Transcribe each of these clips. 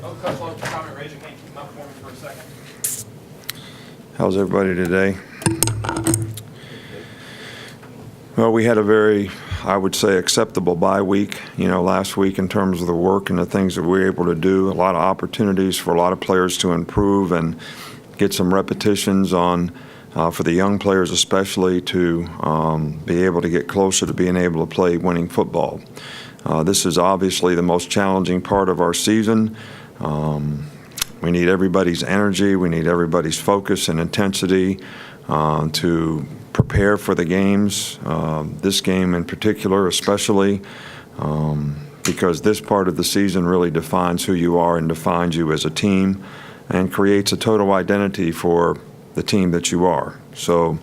Oh, Coach, love your comment. Raise your hand. Keep them up for me for a second. How's everybody today? Well, we had a very, I would say, acceptable bye week, last week in terms of the work and the things that we were able to do. A lot of opportunities for a lot of players to improve and get some repetitions on, for the young players especially, to be able to get closer to being able to play winning football. This is obviously the most challenging part of our season. We need everybody's energy. We need everybody's focus and intensity to prepare for the games, this game in particular especially, because this part of the season really defines who you are and defines you as a team and creates a total identity for the team that you are. So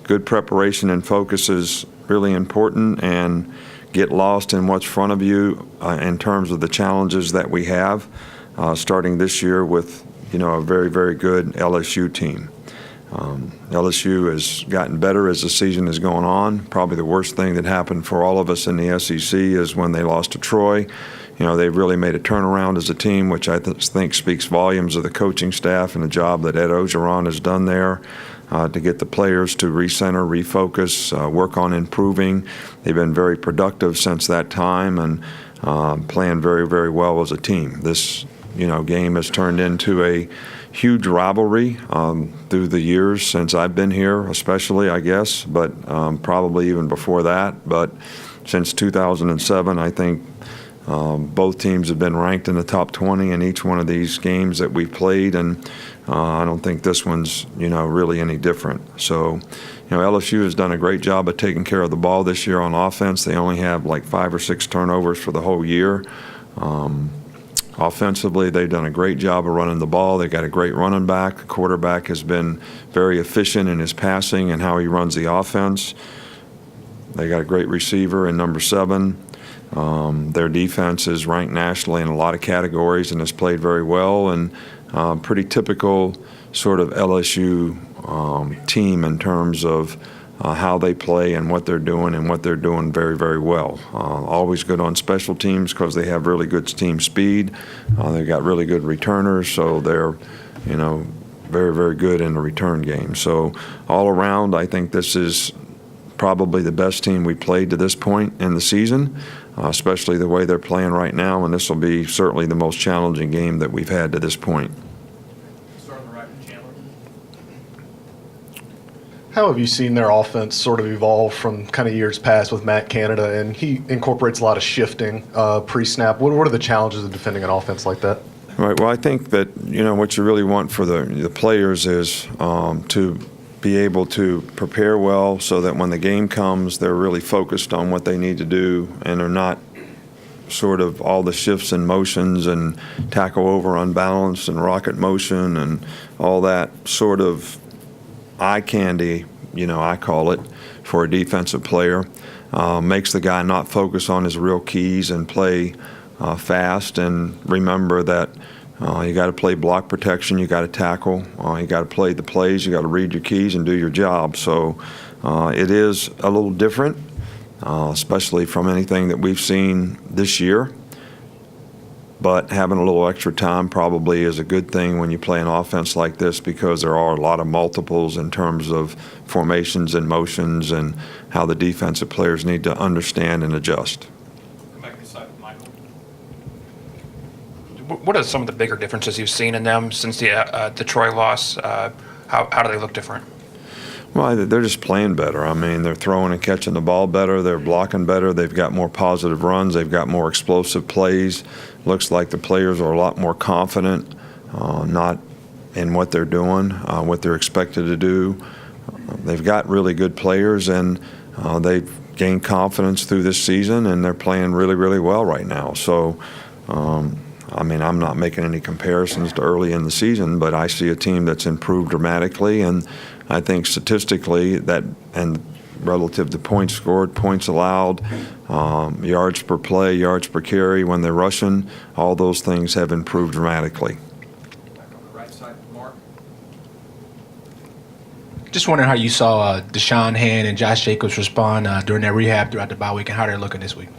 good preparation and focus is really important, and get lost in what's in front of you in terms of the challenges that we have, starting this year with a very, very good LSU team. LSU has gotten better as the season is going on. Probably the worst thing that happened for all of us in the SEC is when they lost to Troy. They've really made a turnaround as a team, which I think speaks volumes of the coaching staff and the job that Ed Ogeron has done there to get the players to recenter, refocus, work on improving. They've been very productive since that time and playing very, very well as a team. This game has turned into a huge rivalry through the years since I've been here, especially, I guess, but probably even before that. But since 2007, I think both teams have been ranked in the top 20 in each one of these games that we've played, and I don't think this one's really any different. So LSU has done a great job of taking care of the ball this year on offense. They only have like 5 or 6 turnovers for the whole year. Offensively, they've done a great job of running the ball. They've got a great running back. The quarterback has been very efficient in his passing and how he runs the offense. They got a great receiver in number 7. Their defense is ranked nationally in a lot of categories and has played very well, and pretty typical sort of LSU team in terms of how they play and what they're doing very, very well. Always good on special teams because they have really good team speed. They've got really good returners, so they're, very, very good in the return game. So all around, I think this is probably the best team we played to this point in the season, especially the way they're playing right now, and this will be certainly the most challenging game that we've had to this point. How have you seen their offense sort of evolve from kind of years past with Matt Canada? And he incorporates a lot of shifting pre-snap. What are the challenges of defending an offense like that? Right. Well, I think that what you really want for the players is to be able to prepare well so that when the game comes, they're really focused on what they need to do and are not sort of all the shifts and motions and tackle over unbalanced and rocket motion and all that sort of eye candy, I call it, for a defensive player. Makes the guy not focus on his real keys and play fast, and remember that you got to play block protection, you got to tackle, you got to play the plays, you got to read your keys and do your job. So it is a little different, especially from anything that we've seen this year. But having a little extra time probably is a good thing when you play an offense like this, because there are a lot of multiples in terms of formations and motions and how the defensive players need to understand and adjust. Come back this side, Michael. What are some of the bigger differences you've seen in them since the Troy loss? How do they look different? Well, they're just playing better. I mean, they're throwing and catching the ball better. They're blocking better. They've got more positive runs. They've got more explosive plays. Looks like the players are a lot more confident, not in what they're doing, what they're expected to do. They've got really good players, and they've gained confidence through this season, and they're playing really, really well right now. So, I mean, I'm not making any comparisons to early in the season, but I see a team that's improved dramatically, and I think statistically that, and relative to points scored, points allowed, yards per play, yards per carry when they're rushing, all those things have improved dramatically. Back on the right side, Mark. Just wondering how you saw Deshaun Hand and Josh Jacobs respond during their rehab throughout the bye week, and how they're looking this week.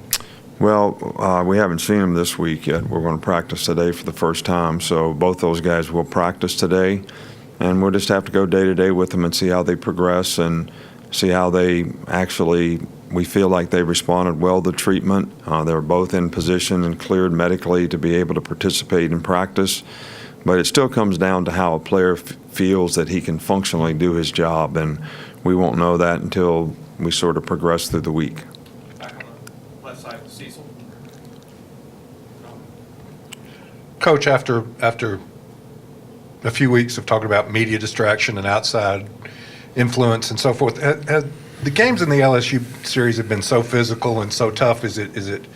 Well, we haven't seen them this week yet. We're going to practice today for the first time, so both those guys will practice today, and we'll just have to go day to day with them and see how they progress and see how they actually. We feel like they responded well to treatment. They were both in position and cleared medically to be able to participate in practice, but it still comes down to how a player feels that he can functionally do his job, and we won't know that until we sort of progress through the week. Back on the left side, Cecil. Coach, after a few weeks of talking about media distraction and outside influence and so forth, the games in the LSU series have been so physical and so tough. Is it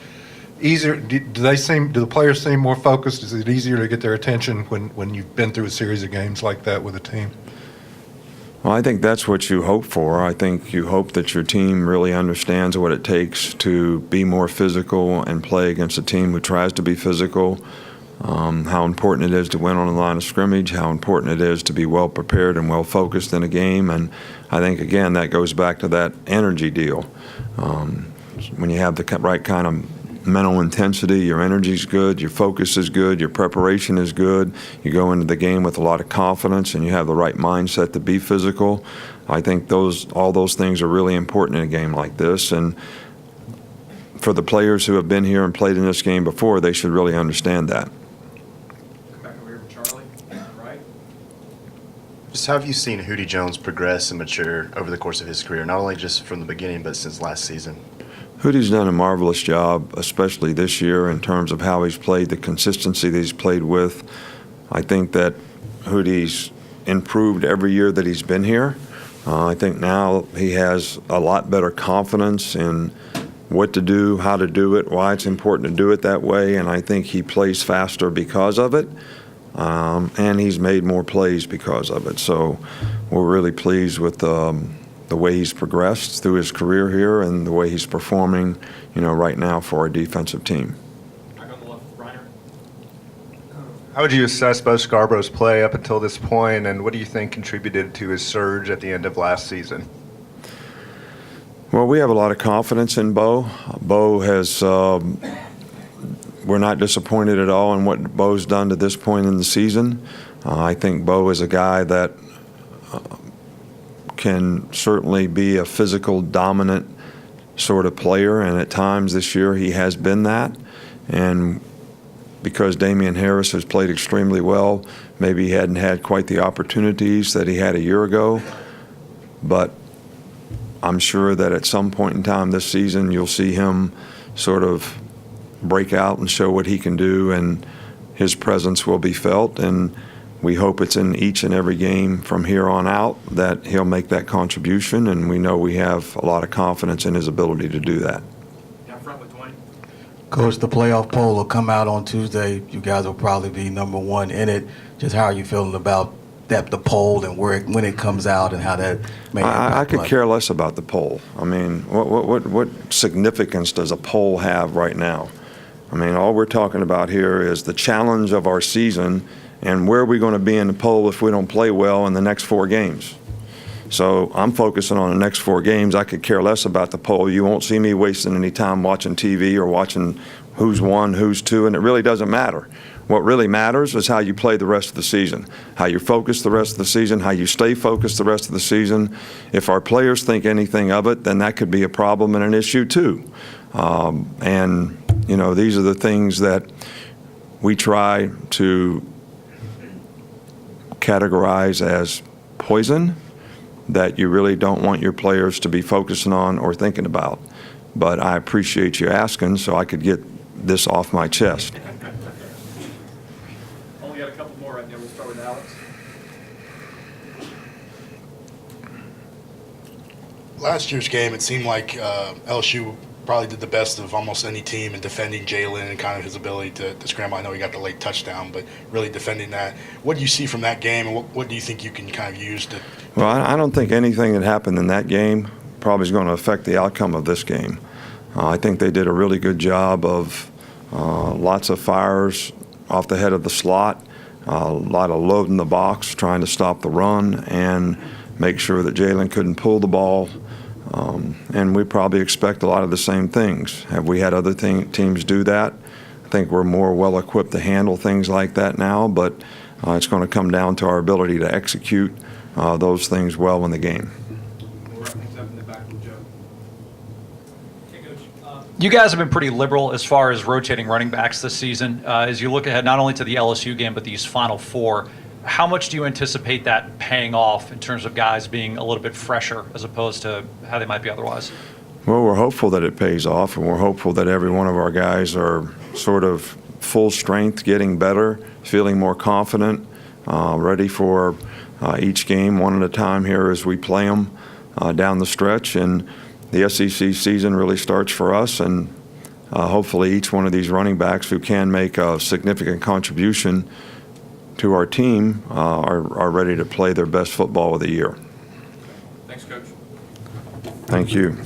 easier? Do the players seem more focused? Is it easier to get their attention when you've been through a series of games like that with a team? Well, I think that's what you hope for. I think you hope that your team really understands what it takes to be more physical and play against a team who tries to be physical. How important it is to win on the line of scrimmage, how important it is to be well prepared and well focused in a game. And I think, again, that goes back to that energy deal. When you have the right kind of mental intensity, your energy is good, your focus is good, your preparation is good, you go into the game with a lot of confidence and you have the right mindset to be physical. I think all those things are really important in a game like this. And for the players who have been here and played in this game before, they should really understand that. Come back over here with Charlie, right? Just how have you seen Hootie Jones progress and mature over the course of his career, not only just from the beginning, but since last season? Hootie's done a marvelous job, especially this year, in terms of how he's played, the consistency that he's played with. I think that Hootie's improved every year that he's been here. I think now he has a lot better confidence in what to do, how to do it, why it's important to do it that way, and I think he plays faster because of it, and he's made more plays because of it. So we're really pleased with the way he's progressed through his career here and the way he's performing, right now for our defensive team. Back on the left, Reiner. How would you assess Bo Scarborough's play up until this point, and what do you think contributed to his surge at the end of last season? Well, we have a lot of confidence in Bo. Bo has, we're not disappointed at all in what Bo's done to this point in the season. I think Bo is a guy that can certainly be a physical, dominant sort of player, and at times this year he has been that. And because Damian Harris has played extremely well, maybe he hadn't had quite the opportunities that he had a year ago. But I'm sure that at some point in time this season you'll see him sort of break out and show what he can do, and his presence will be felt. And we hope it's in each and every game from here on out that he'll make that contribution, and we know we have a lot of confidence in his ability to do that. Down front with Dwayne. Coach, the playoff poll will come out on Tuesday. You guys will probably be number one in it. Just how are you feeling about the poll and when it comes out and how that may impact I could play? care less about the poll. I mean, what significance does a poll have right now? I mean, all we're talking about here is the challenge of our season and where are we going to be in the poll if we don't play well in the next 4 games. So I'm focusing on the next 4 games. I could care less about the poll. You won't see me wasting any time watching TV or watching who's 1, who's 2, and it really doesn't matter. What really matters is how you play the rest of the season, how you focus the rest of the season, how you stay focused the rest of the season. If our players think anything of it, then that could be a problem and an issue too. And, these are the things that we try to categorize as poison that you really don't want your players to be focusing on or thinking about. But I appreciate you asking so I could get this off my chest. Only got a couple more right there. We'll start with Alex. Last year's game, it seemed like LSU probably did the best of almost any team in defending Jalen and kind of his ability to scramble. I know he got the late touchdown, but really defending that. What do you see from that game, and what do you think you can kind of use to? Well, I don't think anything that happened in that game probably is going to affect the outcome of this game. I think they did a really good job of lots of fires off the head of the slot, a lot of loading the box, trying to stop the run and make sure that Jalen couldn't pull the ball. And we probably expect a lot of the same things. Have we had other teams do that? I think we're more well-equipped to handle things like that now, but it's going to come down to our ability to execute those things well in the game. We'll wrap things up in the back with Joe. Hey, Coach. You guys have been pretty liberal as far as rotating running backs this season. As you look ahead not only to the LSU game, but these Final Four, how much do you anticipate that paying off in terms of guys being a little bit fresher as opposed to how they might be otherwise? Well, we're hopeful that it pays off, and we're hopeful that every one of our guys are sort of full strength, getting better, feeling more confident, ready for each game one at a time here as we play them down the stretch. And the SEC season really starts for us, and hopefully each one of these running backs who can make a significant contribution to our team are ready to play their best football of the year. Thanks, Coach. Thank you.